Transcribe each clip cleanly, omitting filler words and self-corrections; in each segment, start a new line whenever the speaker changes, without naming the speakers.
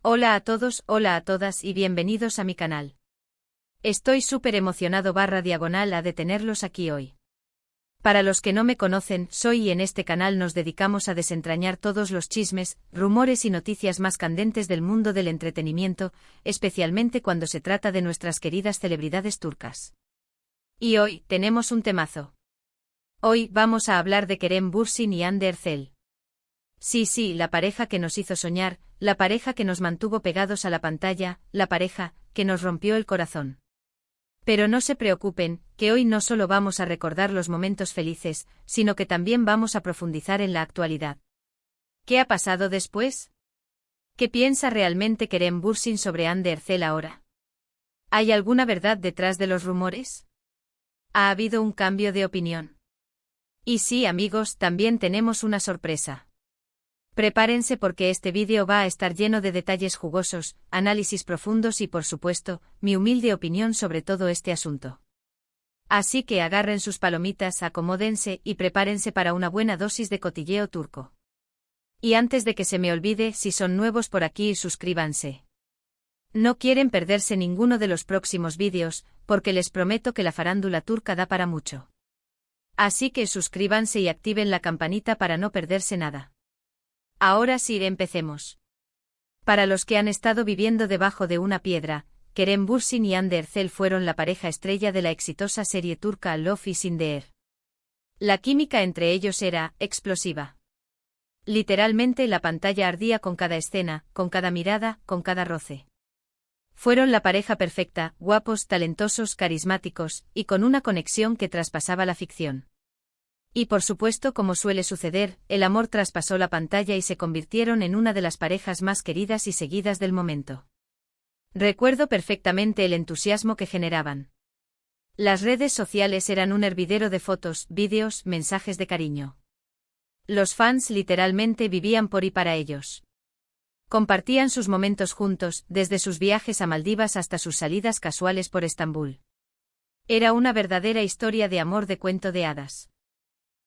Hola a todos, hola a todas y bienvenidos a mi canal. Estoy súper emocionado /diagonal a de tenerlos aquí hoy. Para los que no me conocen, soy y en este canal nos dedicamos a desentrañar todos los chismes, rumores y noticias más candentes del mundo del entretenimiento, especialmente cuando se trata de nuestras queridas celebridades turcas. Y hoy, tenemos un temazo. Hoy vamos a hablar de Kerem Bürsin y Hande Erçel. Sí, la pareja que nos hizo soñar, la pareja que nos mantuvo pegados a la pantalla, la pareja que nos rompió el corazón. Pero no se preocupen, que hoy no solo vamos a recordar los momentos felices, sino que también vamos a profundizar en la actualidad. ¿Qué ha pasado después? ¿Qué piensa realmente Kerem Bürsin sobre Hande Erçel ahora? ¿Hay alguna verdad detrás de los rumores? ¿Ha habido un cambio de opinión? Y sí, amigos, también tenemos una sorpresa. Prepárense porque este vídeo va a estar lleno de detalles jugosos, análisis profundos y por supuesto, mi humilde opinión sobre todo este asunto. Así que agarren sus palomitas, acomódense y prepárense para una buena dosis de cotilleo turco. Y antes de que se me olvide, si son nuevos por aquí, suscríbanse. No quieren perderse ninguno de los próximos vídeos, porque les prometo que la farándula turca da para mucho. Así que suscríbanse y activen la campanita para no perderse nada. Ahora sí, empecemos. Para los que han estado viviendo debajo de una piedra, Kerem Bürsin y Hande Erçel fueron la pareja estrella de la exitosa serie turca Love is in the Air. La química entre ellos era explosiva. Literalmente la pantalla ardía con cada escena, con cada mirada, con cada roce. Fueron la pareja perfecta, guapos, talentosos, carismáticos, y con una conexión que traspasaba la ficción. Y por supuesto, como suele suceder, el amor traspasó la pantalla y se convirtieron en una de las parejas más queridas y seguidas del momento. Recuerdo perfectamente el entusiasmo que generaban. Las redes sociales eran un hervidero de fotos, vídeos, mensajes de cariño. Los fans literalmente vivían por y para ellos. Compartían sus momentos juntos, desde sus viajes a Maldivas hasta sus salidas casuales por Estambul. Era una verdadera historia de amor de cuento de hadas.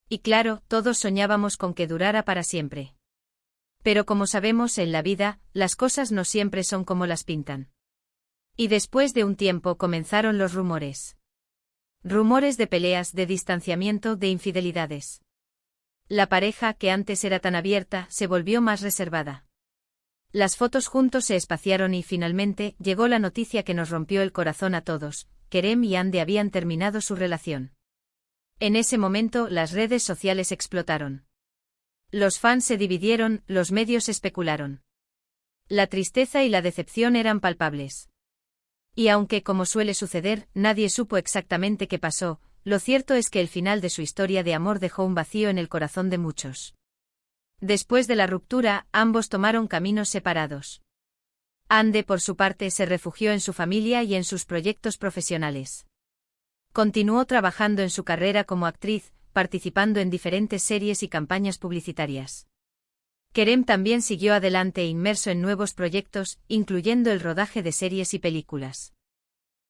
Y claro, todos soñábamos con que durara para siempre. Pero como sabemos en la vida, las cosas no siempre son como las pintan. Y después de un tiempo comenzaron los rumores. Rumores de peleas, de distanciamiento, de infidelidades. La pareja, que antes era tan abierta, se volvió más reservada. Las fotos juntos se espaciaron y finalmente llegó la noticia que nos rompió el corazón a todos: Kerem y Hande habían terminado su relación. En ese momento las redes sociales explotaron. Los fans se dividieron, los medios especularon. La tristeza y la decepción eran palpables. Y aunque, como suele suceder, nadie supo exactamente qué pasó, lo cierto es que el final de su historia de amor dejó un vacío en el corazón de muchos. Después de la ruptura, ambos tomaron caminos separados. Hande, por su parte, se refugió en su familia y en sus proyectos profesionales. Continuó trabajando en su carrera como actriz, participando en diferentes series y campañas publicitarias. Kerem también siguió adelante inmerso en nuevos proyectos, incluyendo el rodaje de series y películas.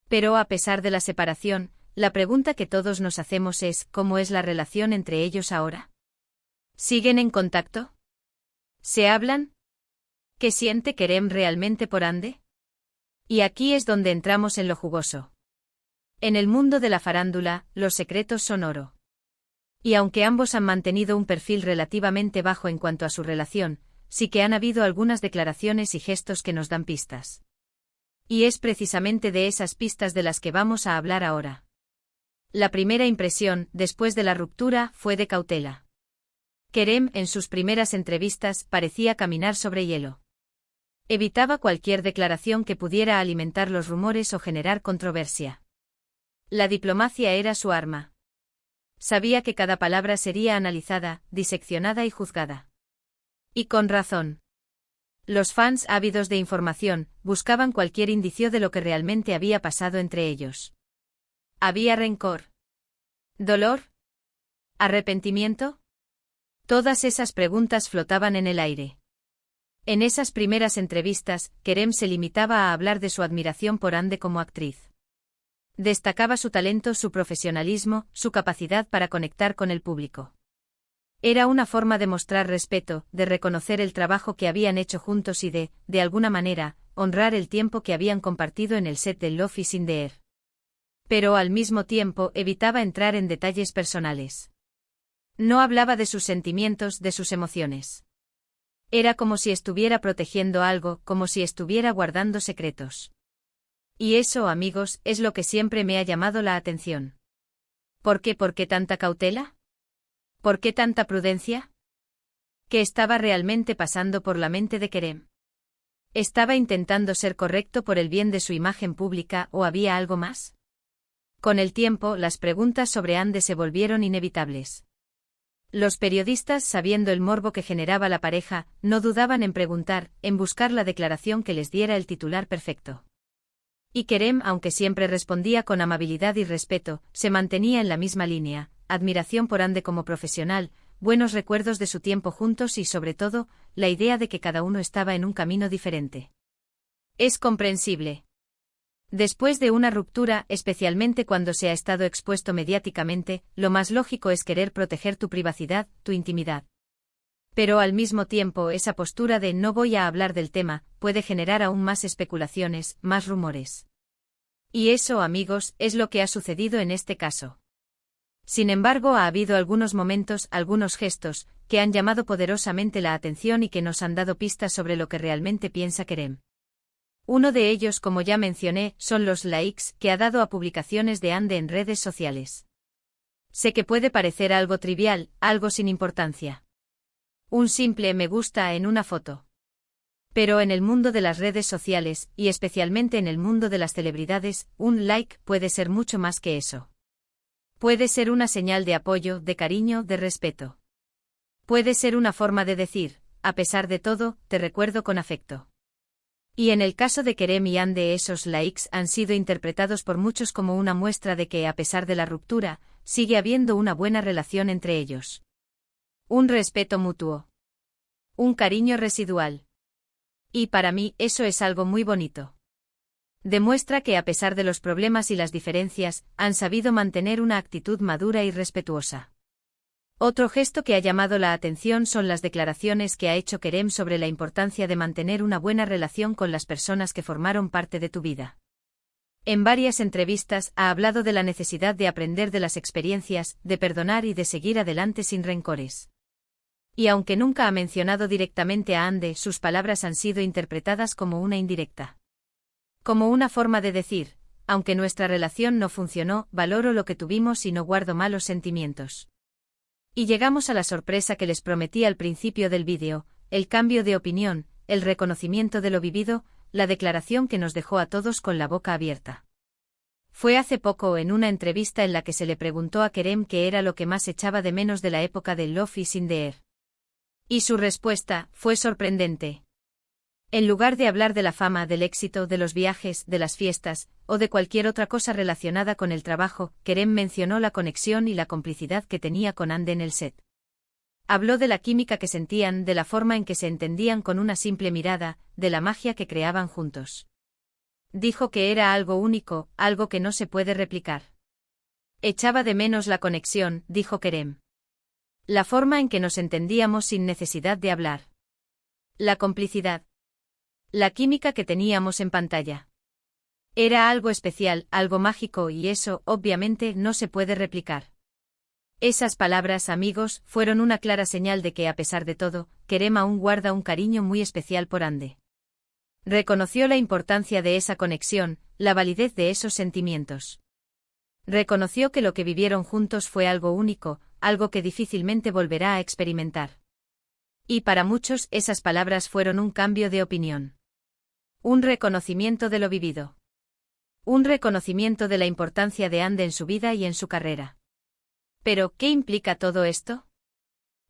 Pero a pesar de la separación, la pregunta que todos nos hacemos es: ¿cómo es la relación entre ellos ahora? ¿Siguen en contacto? ¿Se hablan? ¿Qué siente Kerem realmente por Hande? Y aquí es donde entramos en lo jugoso. En el mundo de la farándula, los secretos son oro. Y aunque ambos han mantenido un perfil relativamente bajo en cuanto a su relación, sí que han habido algunas declaraciones y gestos que nos dan pistas. Y es precisamente de esas pistas de las que vamos a hablar ahora. La primera impresión, después de la ruptura, fue de cautela. Kerem, en sus primeras entrevistas, parecía caminar sobre hielo. Evitaba cualquier declaración que pudiera alimentar los rumores o generar controversia. La diplomacia era su arma. Sabía que cada palabra sería analizada, diseccionada y juzgada. Y con razón. Los fans, ávidos de información, buscaban cualquier indicio de lo que realmente había pasado entre ellos. ¿Había rencor? ¿Dolor? ¿Arrepentimiento? Todas esas preguntas flotaban en el aire. En esas primeras entrevistas, Kerem se limitaba a hablar de su admiración por Hande como actriz. Destacaba su talento, su profesionalismo, su capacidad para conectar con el público. Era una forma de mostrar respeto, de reconocer el trabajo que habían hecho juntos y de alguna manera, honrar el tiempo que habían compartido en el set de Love is in the Air. Pero al mismo tiempo evitaba entrar en detalles personales. No hablaba de sus sentimientos, de sus emociones. Era como si estuviera protegiendo algo, como si estuviera guardando secretos. Y eso, amigos, es lo que siempre me ha llamado la atención. ¿Por qué? ¿Por qué tanta cautela? ¿Por qué tanta prudencia? ¿Qué estaba realmente pasando por la mente de Kerem? ¿Estaba intentando ser correcto por el bien de su imagen pública o había algo más? Con el tiempo, las preguntas sobre Ande se volvieron inevitables. Los periodistas, sabiendo el morbo que generaba la pareja, no dudaban en preguntar, en buscar la declaración que les diera el titular perfecto. Y Kerem, aunque siempre respondía con amabilidad y respeto, se mantenía en la misma línea: admiración por Ande como profesional, buenos recuerdos de su tiempo juntos y, sobre todo, la idea de que cada uno estaba en un camino diferente. Es comprensible. Después de una ruptura, especialmente cuando se ha estado expuesto mediáticamente, lo más lógico es querer proteger tu privacidad, tu intimidad. Pero al mismo tiempo, esa postura de no voy a hablar del tema, puede generar aún más especulaciones, más rumores. Y eso, amigos, es lo que ha sucedido en este caso. Sin embargo, ha habido algunos momentos, algunos gestos, que han llamado poderosamente la atención y que nos han dado pistas sobre lo que realmente piensa Kerem. Uno de ellos, como ya mencioné, son los likes que ha dado a publicaciones de Ande en redes sociales. Sé que puede parecer algo trivial, algo sin importancia. Un simple me gusta en una foto. Pero en el mundo de las redes sociales, y especialmente en el mundo de las celebridades, un like puede ser mucho más que eso. Puede ser una señal de apoyo, de cariño, de respeto. Puede ser una forma de decir, a pesar de todo, te recuerdo con afecto. Y en el caso de Kerem y Ande, esos likes han sido interpretados por muchos como una muestra de que, a pesar de la ruptura, sigue habiendo una buena relación entre ellos. Un respeto mutuo. Un cariño residual. Y para mí, eso es algo muy bonito. Demuestra que, a pesar de los problemas y las diferencias, han sabido mantener una actitud madura y respetuosa. Otro gesto que ha llamado la atención son las declaraciones que ha hecho Kerem sobre la importancia de mantener una buena relación con las personas que formaron parte de tu vida. En varias entrevistas ha hablado de la necesidad de aprender de las experiencias, de perdonar y de seguir adelante sin rencores. Y aunque nunca ha mencionado directamente a Ande, sus palabras han sido interpretadas como una indirecta. Como una forma de decir, aunque nuestra relación no funcionó, valoro lo que tuvimos y no guardo malos sentimientos. Y llegamos a la sorpresa que les prometí al principio del vídeo, el cambio de opinión, el reconocimiento de lo vivido, la declaración que nos dejó a todos con la boca abierta. Fue hace poco en una entrevista en la que se le preguntó a Kerem qué era lo que más echaba de menos de la época de Love is in the Air. Y su respuesta fue sorprendente. En lugar de hablar de la fama, del éxito, de los viajes, de las fiestas, o de cualquier otra cosa relacionada con el trabajo, Kerem mencionó la conexión y la complicidad que tenía con Ande en el set. Habló de la química que sentían, de la forma en que se entendían con una simple mirada, de la magia que creaban juntos. Dijo que era algo único, algo que no se puede replicar. Echaba de menos la conexión, dijo Kerem. La forma en que nos entendíamos sin necesidad de hablar. La complicidad. La química que teníamos en pantalla. Era algo especial, algo mágico y eso, obviamente, no se puede replicar. Esas palabras, amigos, fueron una clara señal de que, a pesar de todo, Kerem aún guarda un cariño muy especial por Ande. Reconoció la importancia de esa conexión, la validez de esos sentimientos. Reconoció que lo que vivieron juntos fue algo único, algo que difícilmente volverá a experimentar. Y para muchos, esas palabras fueron un cambio de opinión. Un reconocimiento de lo vivido. Un reconocimiento de la importancia de Ande en su vida y en su carrera. Pero, ¿qué implica todo esto?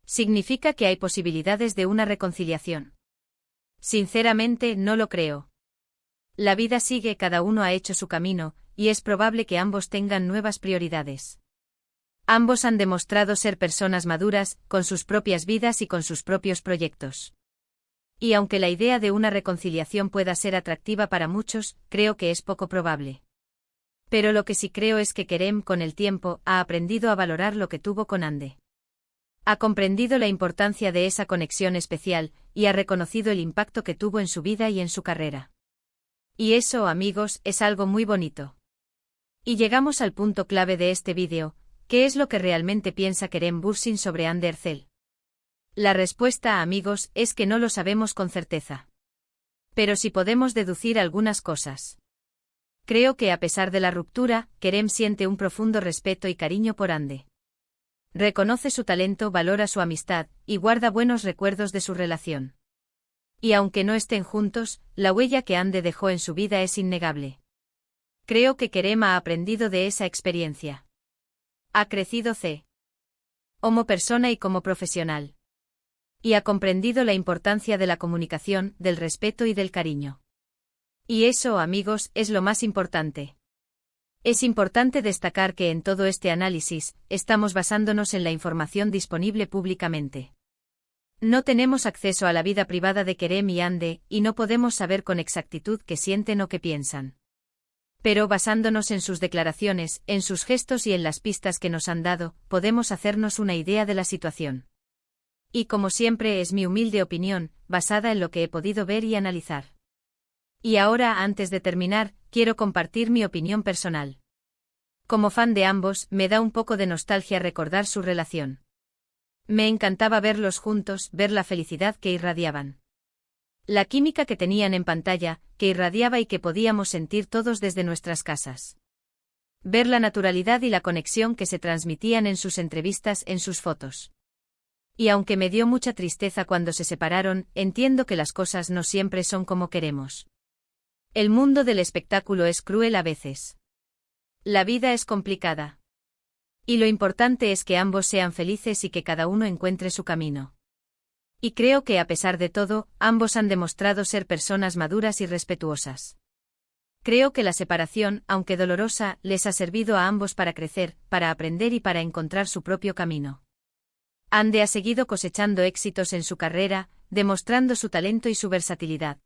¿Significa que hay posibilidades de una reconciliación? Sinceramente, no lo creo. La vida sigue, cada uno ha hecho su camino, y es probable que ambos tengan nuevas prioridades. Ambos han demostrado ser personas maduras, con sus propias vidas y con sus propios proyectos. Y aunque la idea de una reconciliación pueda ser atractiva para muchos, creo que es poco probable. Pero lo que sí creo es que Kerem, con el tiempo, ha aprendido a valorar lo que tuvo con Ande. Ha comprendido la importancia de esa conexión especial, y ha reconocido el impacto que tuvo en su vida y en su carrera. Y eso, amigos, es algo muy bonito. Y llegamos al punto clave de este vídeo: ¿qué es lo que realmente piensa Kerem Bürsin sobre Hande Erçel? La respuesta, amigos, es que no lo sabemos con certeza. Pero sí podemos deducir algunas cosas. Creo que a pesar de la ruptura, Kerem siente un profundo respeto y cariño por Hande. Reconoce su talento, valora su amistad, y guarda buenos recuerdos de su relación. Y aunque no estén juntos, la huella que Hande dejó en su vida es innegable. Creo que Kerem ha aprendido de esa experiencia. Ha crecido como persona y como profesional. Y ha comprendido la importancia de la comunicación, del respeto y del cariño. Y eso, amigos, es lo más importante. Es importante destacar que en todo este análisis, estamos basándonos en la información disponible públicamente. No tenemos acceso a la vida privada de Kerem y Hande, y no podemos saber con exactitud qué sienten o qué piensan. Pero basándonos en sus declaraciones, en sus gestos y en las pistas que nos han dado, podemos hacernos una idea de la situación. Y como siempre es mi humilde opinión, basada en lo que he podido ver y analizar. Y ahora, antes de terminar, quiero compartir mi opinión personal. Como fan de ambos, me da un poco de nostalgia recordar su relación. Me encantaba verlos juntos, ver la felicidad que irradiaban. La química que tenían en pantalla, que irradiaba y que podíamos sentir todos desde nuestras casas. Ver la naturalidad y la conexión que se transmitían en sus entrevistas, en sus fotos. Y aunque me dio mucha tristeza cuando se separaron, entiendo que las cosas no siempre son como queremos. El mundo del espectáculo es cruel a veces. La vida es complicada. Y lo importante es que ambos sean felices y que cada uno encuentre su camino. Y creo que a pesar de todo, ambos han demostrado ser personas maduras y respetuosas. Creo que la separación, aunque dolorosa, les ha servido a ambos para crecer, para aprender y para encontrar su propio camino. Hande ha seguido cosechando éxitos en su carrera, demostrando su talento y su versatilidad.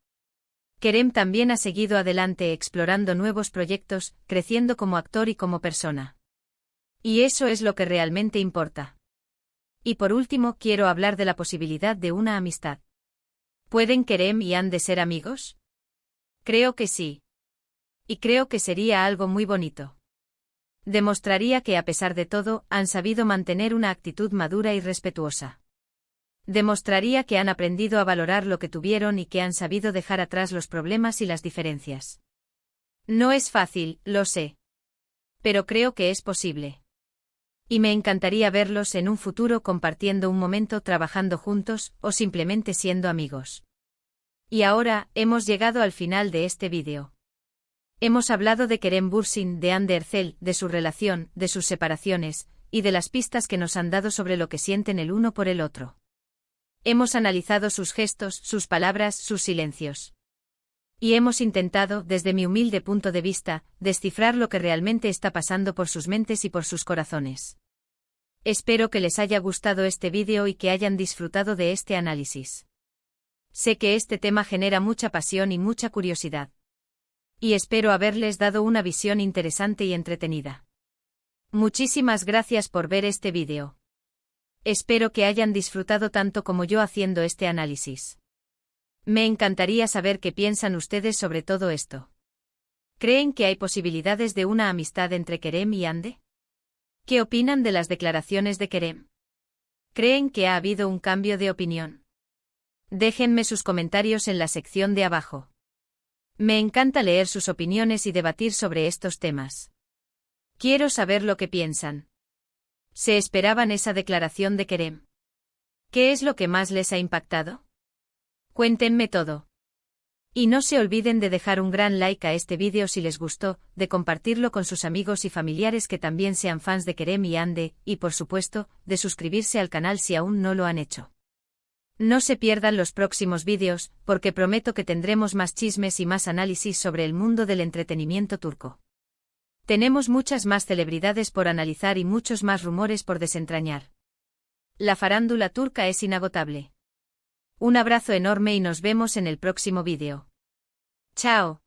Kerem también ha seguido adelante explorando nuevos proyectos, creciendo como actor y como persona. Y eso es lo que realmente importa. Y por último, quiero hablar de la posibilidad de una amistad. ¿Pueden Kerem y Hande ser amigos? Creo que sí. Y creo que sería algo muy bonito. Demostraría que a pesar de todo, han sabido mantener una actitud madura y respetuosa. Demostraría que han aprendido a valorar lo que tuvieron y que han sabido dejar atrás los problemas y las diferencias. No es fácil, lo sé. Pero creo que es posible. Y me encantaría verlos en un futuro compartiendo un momento trabajando juntos, o simplemente siendo amigos. Y ahora, hemos llegado al final de este vídeo. Hemos hablado de Kerem Bürsin, de Hande Erçel, de su relación, de sus separaciones, y de las pistas que nos han dado sobre lo que sienten el uno por el otro. Hemos analizado sus gestos, sus palabras, sus silencios. Y hemos intentado, desde mi humilde punto de vista, descifrar lo que realmente está pasando por sus mentes y por sus corazones. Espero que les haya gustado este vídeo y que hayan disfrutado de este análisis. Sé que este tema genera mucha pasión y mucha curiosidad. Y espero haberles dado una visión interesante y entretenida. Muchísimas gracias por ver este vídeo. Espero que hayan disfrutado tanto como yo haciendo este análisis. Me encantaría saber qué piensan ustedes sobre todo esto. ¿Creen que hay posibilidades de una amistad entre Kerem y Hande? ¿Qué opinan de las declaraciones de Kerem? ¿Creen que ha habido un cambio de opinión? Déjenme sus comentarios en la sección de abajo. Me encanta leer sus opiniones y debatir sobre estos temas. Quiero saber lo que piensan. ¿Se esperaban esa declaración de Kerem? ¿Qué es lo que más les ha impactado? Cuéntenme todo. Y no se olviden de dejar un gran like a este vídeo si les gustó, de compartirlo con sus amigos y familiares que también sean fans de Kerem y Hande, y por supuesto, de suscribirse al canal si aún no lo han hecho. No se pierdan los próximos vídeos, porque prometo que tendremos más chismes y más análisis sobre el mundo del entretenimiento turco. Tenemos muchas más celebridades por analizar y muchos más rumores por desentrañar. La farándula turca es inagotable. Un abrazo enorme y nos vemos en el próximo vídeo. Chao.